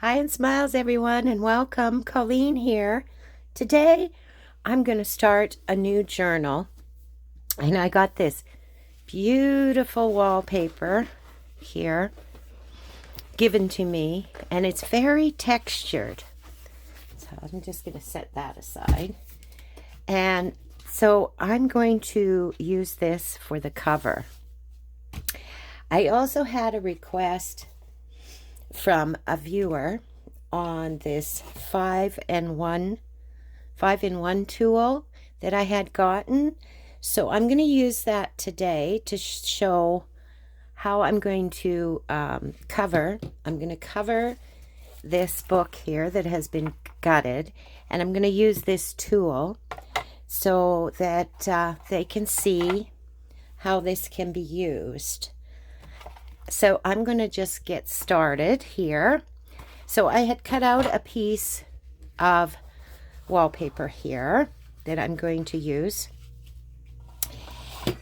Hi and smiles, everyone, and welcome. Colleen here. Today, I'm going to start a new journal, and I got this beautiful wallpaper here given to me, and it's very textured. So I'm just going to set that aside. And so I'm going to use this for the cover. I also had a request from a viewer on this 5-in-1 tool that I had gotten. So I'm going to use that today to show how I'm going to cover. I'm going to cover this book here that has been gutted, and I'm going to use this tool so that they can see how this can be used. So I'm going to just get started here. So I had cut out a piece of wallpaper here that I'm going to use.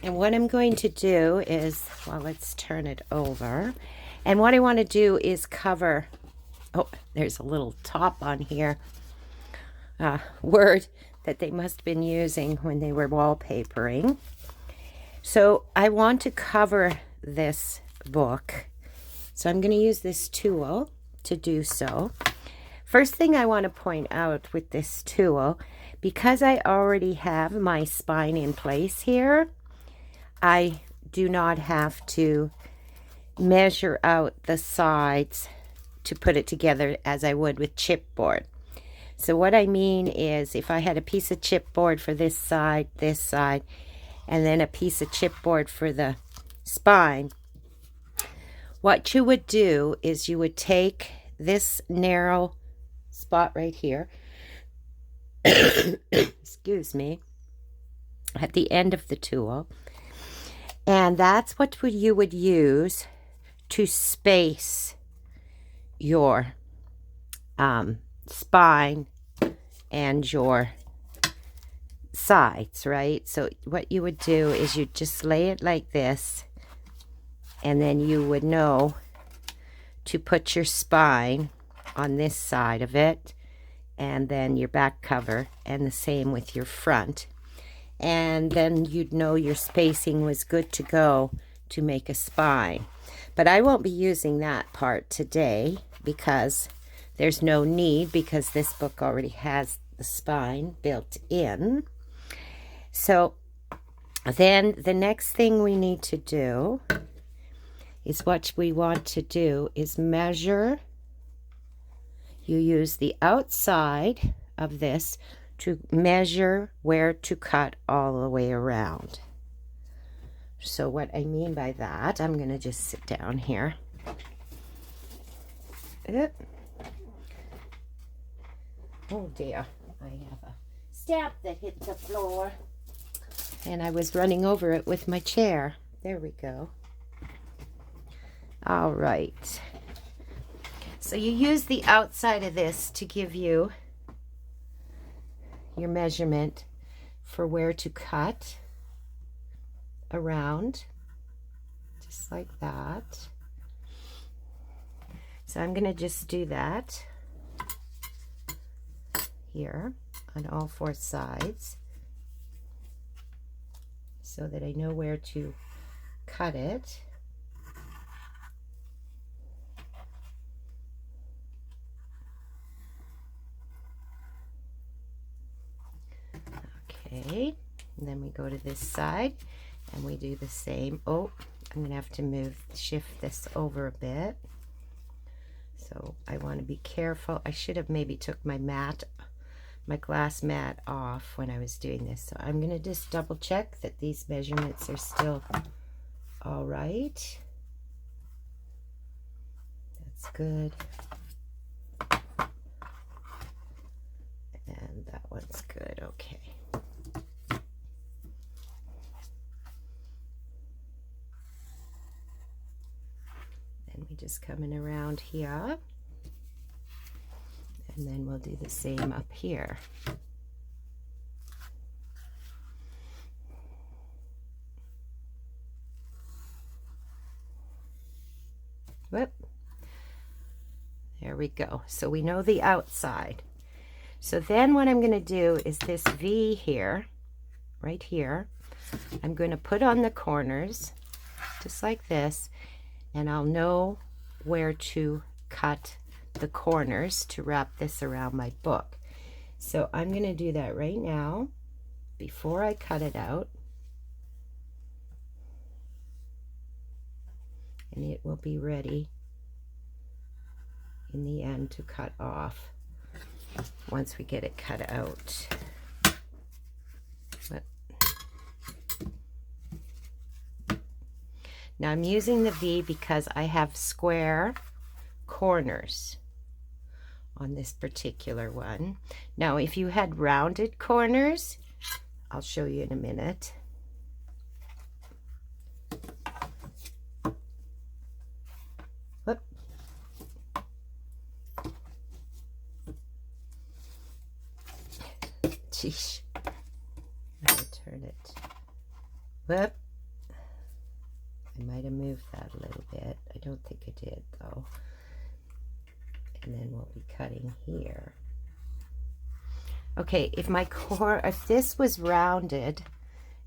And what I'm going to do is, well, let's turn it over. And what I want to do is cover, oh, there's a little top on here, word that they must have been using when they were wallpapering. So I want to cover this book. So I'm going to use this tool to do so. First thing I want to point out with this tool, because I already have my spine in place here, I do not have to measure out the sides to put it together as I would with chipboard. So what I mean is, if I had a piece of chipboard for this side, and then a piece of chipboard for the spine, what you would do is you would take this narrow spot right here, excuse me, at the end of the tool, and that's what you would use to space your spine and your sides, right? So what you would do is you just lay it like this, and then you would know to put your spine on this side of it, and then your back cover, and the same with your front. And then you'd know your spacing was good to go to make a spine. But I won't be using that part today because there's no need, because this book already has the spine built in. So then the next thing we need to do is, what we want to do is measure. You use the outside of this to measure where to cut all the way around. So what I mean by that, I'm going to just sit down here. Oh dear, I have a stamp that hit the floor, and I was running over it with my chair. There we go. All right. So you use the outside of this to give you your measurement for where to cut around, just like that. So I'm going to just do that here on all four sides so that I know where to cut it. Okay, and then we go to this side and we do the same. Oh, I'm going to have to shift this over a bit. So I want to be careful. I should have maybe took my glass mat off when I was doing this. So I'm going to just double check that these measurements are still all right. That's good. And that one's good. Okay. Then we just come in around here, and then we'll do the same up here. Whoop. There we go. So we know the outside. So then what I'm going to do is this V here, right here, I'm going to put on the corners, just like this, and I'll know where to cut the corners to wrap this around my book. So I'm going to do that right now before I cut it out. And it will be ready in the end to cut off once we get it cut out. Now I'm using the V because I have square corners on this particular one. Now if you had rounded corners, I'll show you in a minute. Whoop. Sheesh. I'm going to turn it. Whoop. I might have moved that a little bit. I don't think I did though. And then we'll be cutting here. Okay, if this was rounded,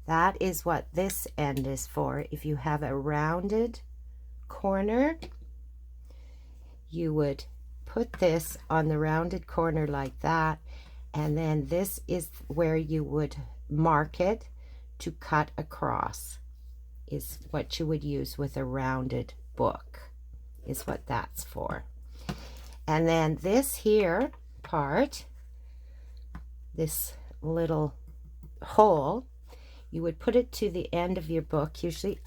that is what this end is for. If you have a rounded corner, you would put this on the rounded corner like that, and then this is where you would mark it to cut across, is what you would use with a rounded book, is what that's for. And then this here part, this little hole, you would put it to the end of your book, usually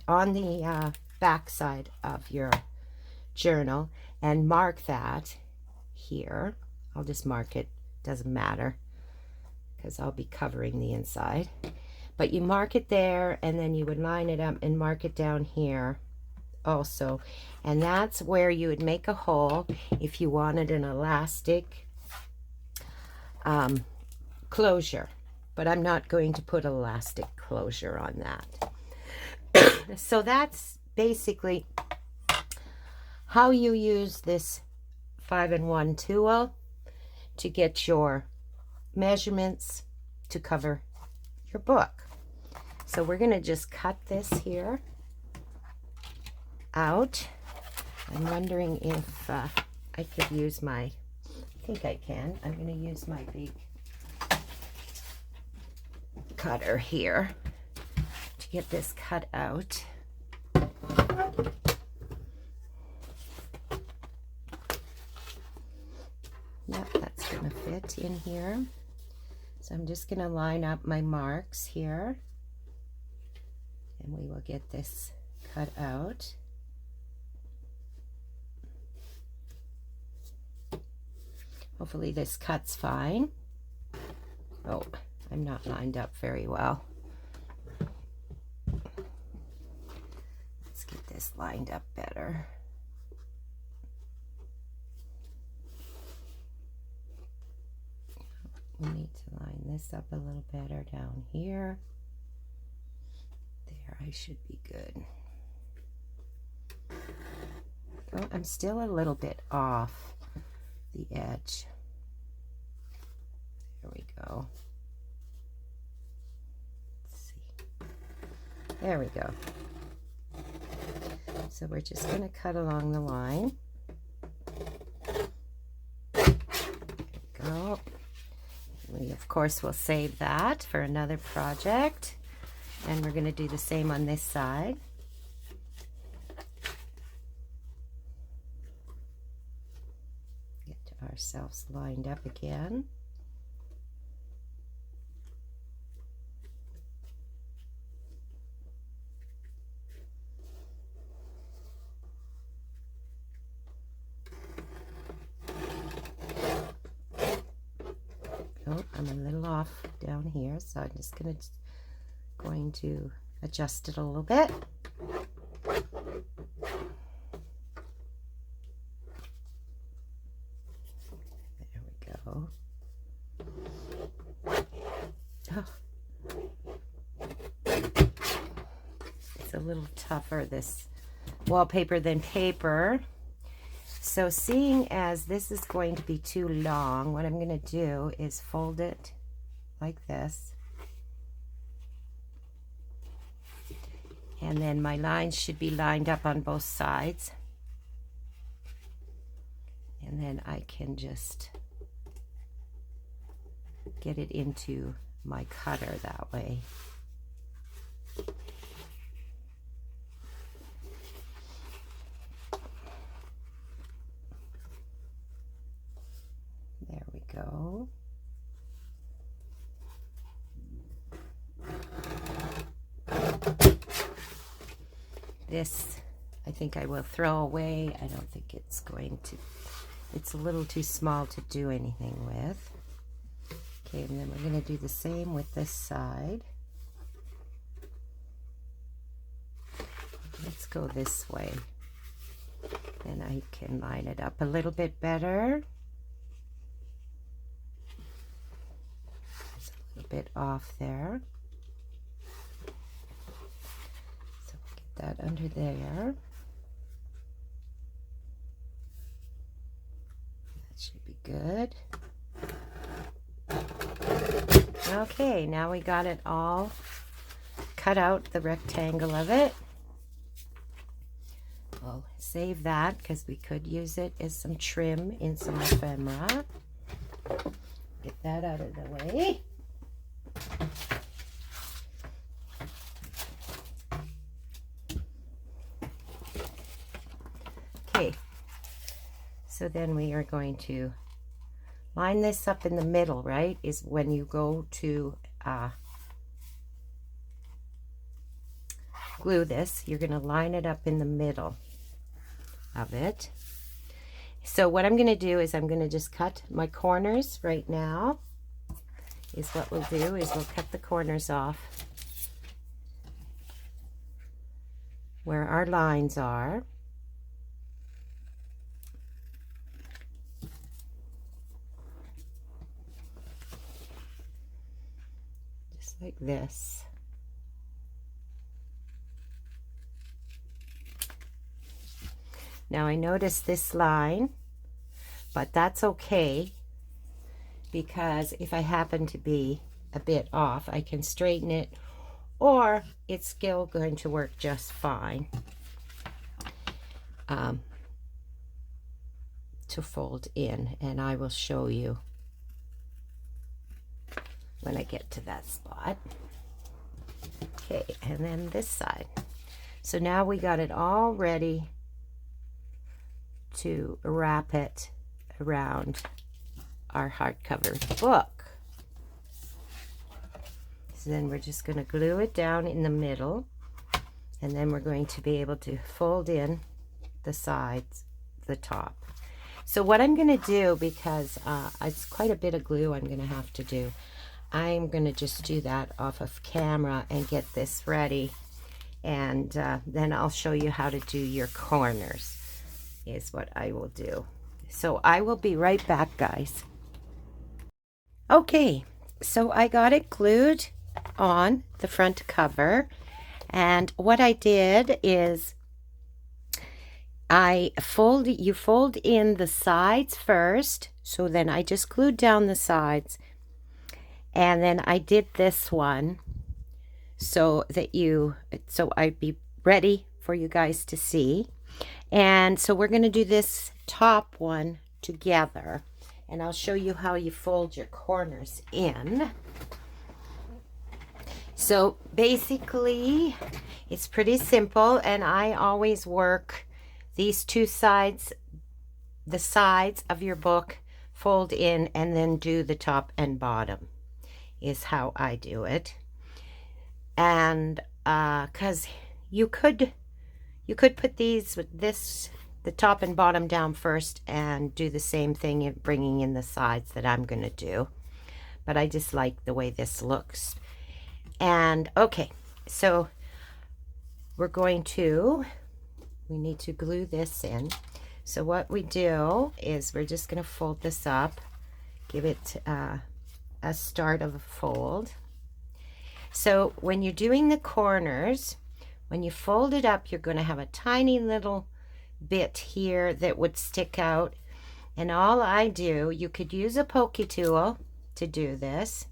on the back side of your journal, and mark that here. I'll just mark it, doesn't matter, because I'll be covering the inside. But you mark it there, and then you would line it up and mark it down here also. And that's where you would make a hole if you wanted an elastic closure. But I'm not going to put elastic closure on that. So that's basically how you use this 5-in-1 tool to get your measurements to cover your book. So we're going to just cut this here out. I'm wondering if I could use I think I can. I'm going to use my big cutter here to get this cut out. Yep, that's going to fit in here. So I'm just going to line up my marks here, and we will get this cut out. Hopefully this cuts fine. Oh, I'm not lined up very well. Let's get this lined up better. We need to line this up a little better down here. There, I should be good. Oh, I'm still a little bit off the edge. There we go. Let's see. There we go. So we're just going to cut along the line. There we go. We, of course, will save that for another project. And we're going to do the same on this side. Get ourselves lined up again. Oh, I'm a little off down here, so I'm just going to adjust it a little bit. There we go. Oh. It's a little tougher, this wallpaper, than paper. So seeing as this is going to be too long, what I'm going to do is fold it like this. And then my lines should be lined up on both sides. And then I can just get it into my cutter that way. There we go. This, I think I will throw away. I don't think it's going to, it's a little too small to do anything with. Okay, and then we're going to do the same with this side. Let's go this way. And I can line it up a little bit better. There's a little bit off there. That under there. That should be good. Okay, now we got it all cut out, the rectangle of it. We'll save that because we could use it as some trim in some ephemera. Get that out of the way. Okay, so then we are going to line this up in the middle, right? Is when you go to glue this, you're going to line it up in the middle of it. So what I'm going to do is I'm going to just cut my corners right now. Is what we'll do is we'll cut the corners off where our lines are. Like this. Now I noticed this line, but that's okay because if I happen to be a bit off, I can straighten it, or it's still going to work just fine to fold in, and I will show you when I get to that spot. Okay, and then this side. So now we got it all ready to wrap it around our hardcover book. So then we're just going to glue it down in the middle, and then we're going to be able to fold in the sides, the top. So what I'm going to do, because it's quite a bit of glue I'm going to have to do, I'm going to just do that off of camera and get this ready, and then I'll show you how to do your corners is what I will do. So I will be right back, guys. Okay, so I got it glued on the front cover, and what I did is you fold in the sides first, so then I just glued down the sides. And then I did this one so I'd be ready for you guys to see. And so we're going to do this top one together, and I'll show you how you fold your corners in. So basically it's pretty simple, and I always work these two sides, the sides of your book, fold in, and then do the top and bottom is how I do it. And because you could put these with this, the top and bottom down first, and do the same thing in bringing in the sides that I'm going to do, but I just like the way this looks. And okay, so we need to glue this in. So what we do is we're just going to fold this up, give it a start of a fold. So when you're doing the corners, when you fold it up, you're going to have a tiny little bit here that would stick out. And all I do, you could use a pokey tool to do this,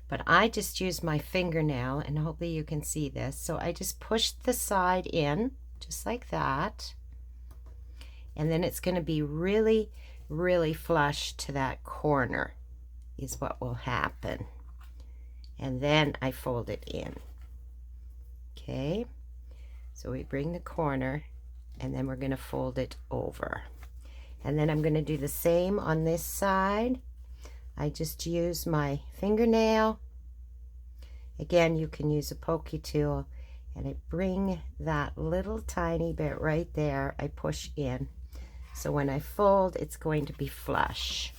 but I just use my fingernail, and hopefully you can see this. So I just push the side in, just like that. And then it's going to be really, really flush to that corner is what will happen. And then I fold it in. Okay, so we bring the corner, and then we're going to fold it over. And then I'm going to do the same on this side. I just use my fingernail. Again, you can use a pokey tool, and I bring that little tiny bit right there. I push in. So when I fold, it's going to be flush.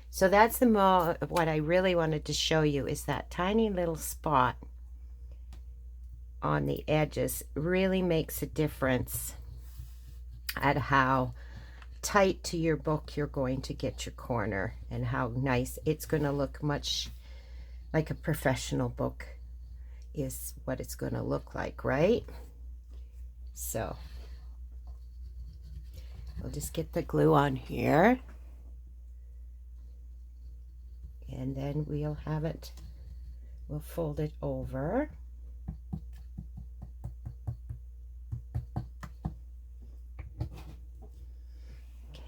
So that's what I really wanted to show you, is that tiny little spot on the edges really makes a difference at how tight to your book you're going to get your corner, and how nice it's going to look. Much like a professional book is what it's going to look like, right? So we'll just get the glue on here, and then we'll have it, we'll fold it over.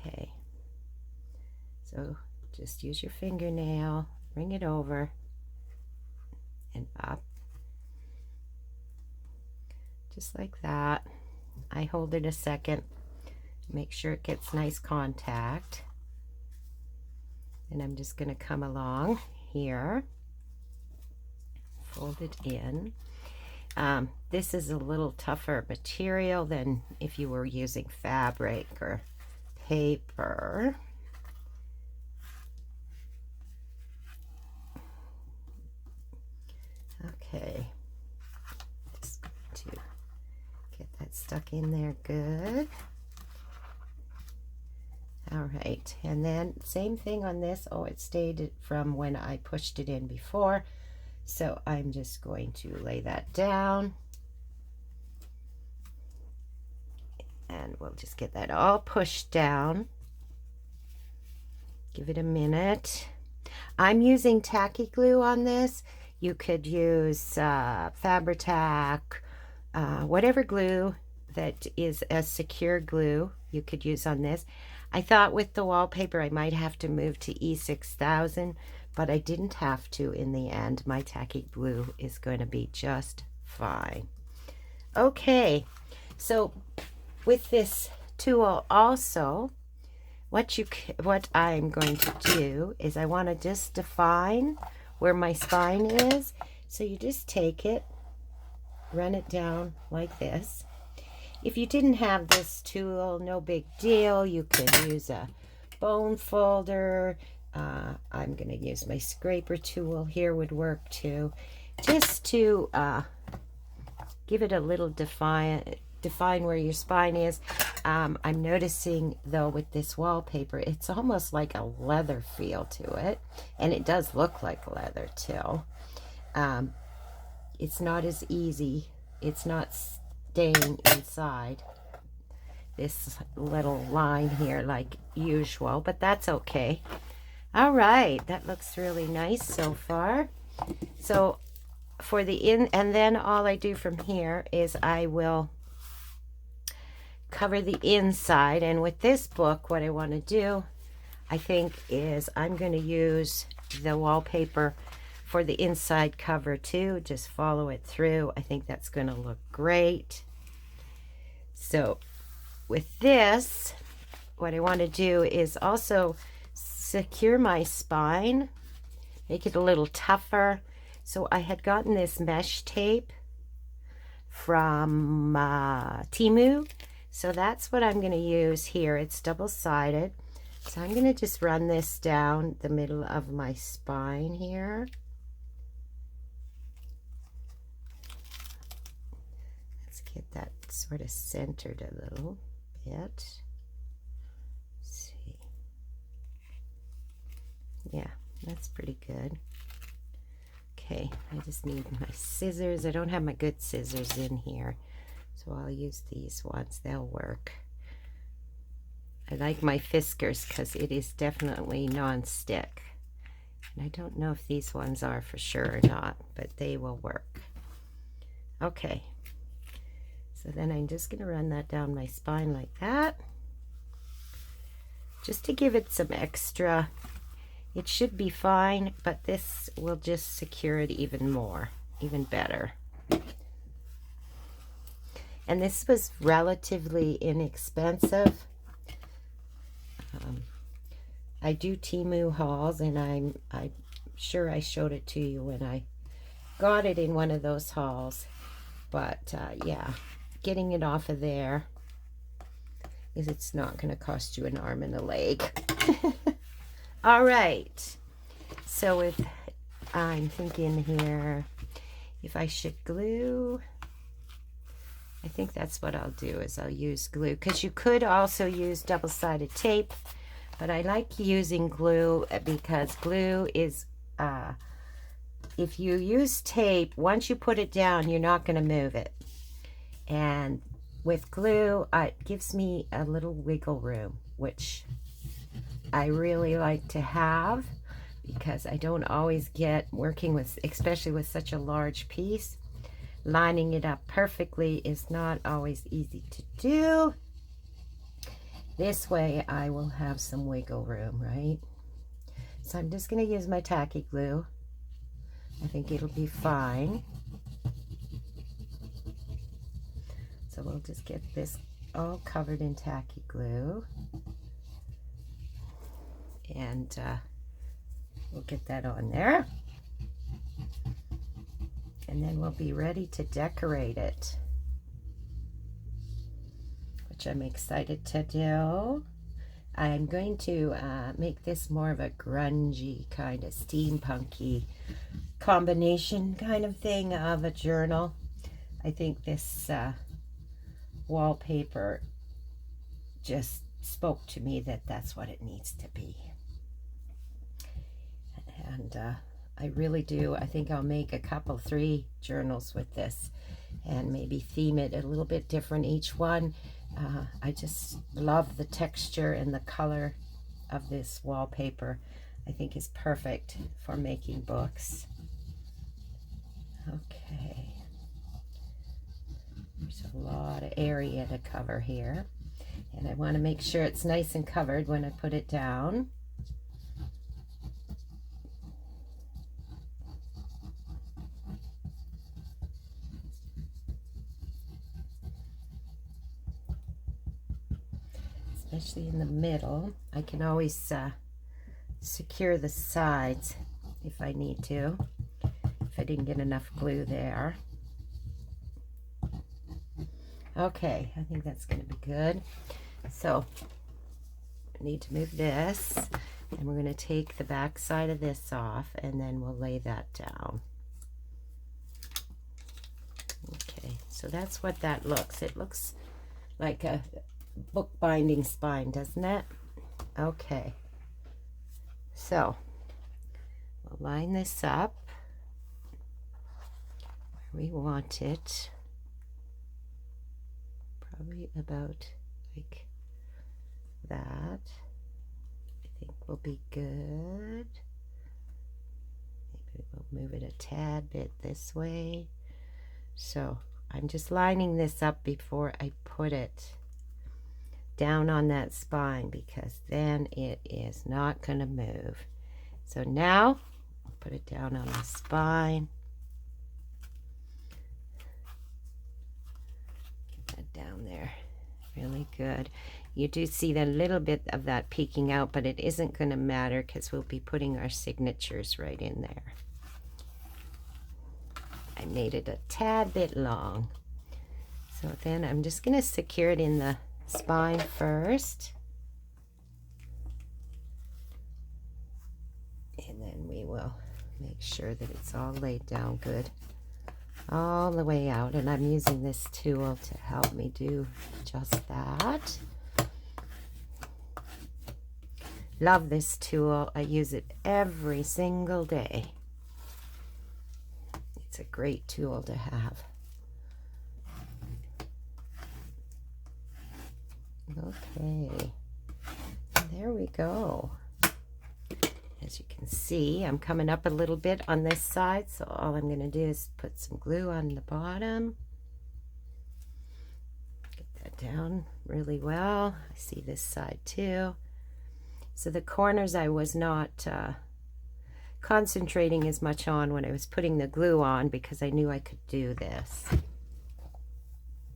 Okay, so just use your fingernail, bring it over and up, just like that. I hold it a second, make sure it gets nice contact, and I'm just going to come along here, fold it in. This is a little tougher material than if you were using fabric or paper. Okay, just going to get that stuck in there good. All right, and then same thing on this. Oh, it stayed from when I pushed it in before, so I'm just going to lay that down, and we'll just get that all pushed down. Give it a minute. I'm using tacky glue on this. You could use Fabri-Tac, whatever glue that is a secure glue you could use on this. I thought with the wallpaper I might have to move to E6000, but I didn't have to in the end. My tacky glue is going to be just fine. Okay, so with this tool also, what I'm going to do is I want to just define where my spine is. So you just take it, run it down like this. If you didn't have this tool, no big deal. You can use a bone folder. I'm going to use my scraper tool here, would work too, just to give it a little define where your spine is. I'm noticing though with this wallpaper, it's almost like a leather feel to it, and it does look like leather too. It's not as easy. It's not staying inside this little line here like usual, but that's okay. All right, that looks really nice so far. So for the and then all I do from here is I will cover the inside. And with this book, what I want to do, I think, is I'm going to use the wallpaper for the inside cover too. Just follow it through. I think that's going to look great. So with this, what I want to do is also secure my spine, make it a little tougher. So I had gotten this mesh tape from Temu. So that's what I'm going to use here. It's double-sided. So I'm going to just run this down the middle of my spine here. Let's get that sort of centered a little bit. Let's see. Yeah, that's pretty good. Okay, I just need my scissors. I don't have my good scissors in here. So I'll use these ones, they'll work. I like my Fiskars because it is definitely non-stick. And I don't know if these ones are for sure or not, but they will work. Okay, so then I'm just going to run that down my spine like that, just to give it some extra. It should be fine, but this will just secure it even more, even better. And this was relatively inexpensive. I do Temu hauls, and I'm sure I showed it to you when I got it in one of those hauls. But yeah, getting it off of there is, it's not going to cost you an arm and a leg. All right. So if I'm thinking here, if I should glue, I think that's what I'll do, is I'll use glue, because you could also use double-sided tape, but I like using glue because glue is, if you use tape, once you put it down, you're not going to move it. And with glue, it gives me a little wiggle room, which I really like to have, because I don't always get, working with, especially with such a large piece, lining it up perfectly is not always easy to do. This way I will have some wiggle room, right? So I'm just going to use my tacky glue. I think it'll be fine. So we'll just get this all covered in tacky glue. And we'll get that on there. And then we'll be ready to decorate it, which I'm excited to do. I'm going to make this more of a grungy, kind of steampunky combination kind of thing of a journal. I think this wallpaper just spoke to me that that's what it needs to be. And I really do. I think I'll make a couple, 3 journals with this, and maybe theme it a little bit different each one. I just love the texture and the color of this wallpaper. I think is perfect for making books. Okay. There's a lot of area to cover here, and I want to make sure it's nice and covered when I put it down. Especially in the middle. I can always secure the sides if I need to, if I didn't get enough glue there. Okay, I think that's going to be good. So I need to move this, and we're going to take the back side of this off, and then we'll lay that down. Okay, so that's what that looks. It looks like a bookbinding spine, doesn't it? Okay, so we'll line this up where we want it, probably about like that. I think will be good. Maybe we'll move it a tad bit this way. So I'm just lining this up before I put it down on that spine, because then it is not going to move. So now I'll put it down on the spine. Get that down there. Really good. You do see that little bit of that peeking out, but it isn't going to matter because we'll be putting our signatures right in there. I made it a tad bit long. So then I'm just going to secure it in the spine first, and then we will make sure that it's all laid down good all the way out. And I'm using this tool to help me do just that. Love this tool. I use it every single day. It's a great tool to have. Okay, there we go. As you can see, I'm coming up a little bit on this side, so all I'm going to do is put some glue on the bottom. Get that down really well. I see this side too. So the corners I was not concentrating as much on when I was putting the glue on, because I knew I could do this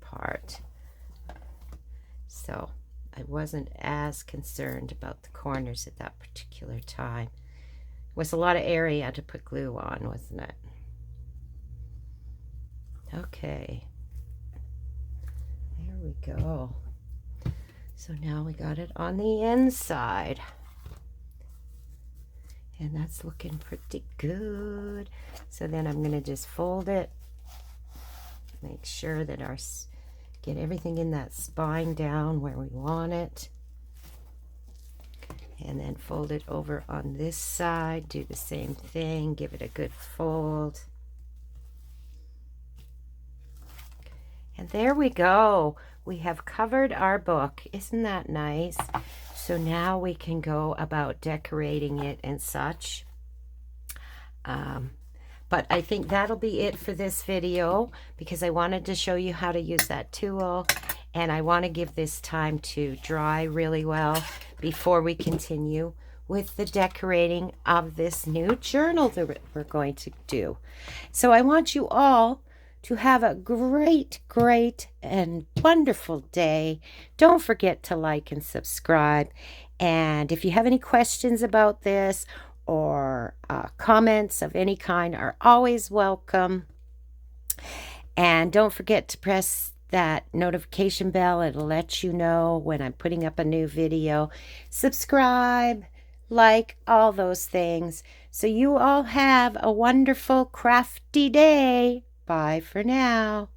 part. So I wasn't as concerned about the corners at that particular time. It was a lot of area to put glue on, wasn't it? Okay. There we go. So now we got it on the inside. And that's looking pretty good. So then I'm going to just fold it. Make sure that get everything in that spine down where we want it. And then fold it over on this side. Do the same thing. Give it a good fold. And there we go. We have covered our book. Isn't that nice? So now we can go about decorating it and such. But I think that'll be it for this video, because I wanted to show you how to use that tool, and I want to give this time to dry really well before we continue with the decorating of this new journal that we're going to do. So I want you all to have a great, great and wonderful day. Don't forget to like and subscribe. And if you have any questions about this, or comments of any kind, are always welcome. And don't forget to press that notification bell. It'll let you know when I'm putting up a new video. Subscribe, like, all those things. So you all have a wonderful crafty day. Bye for now.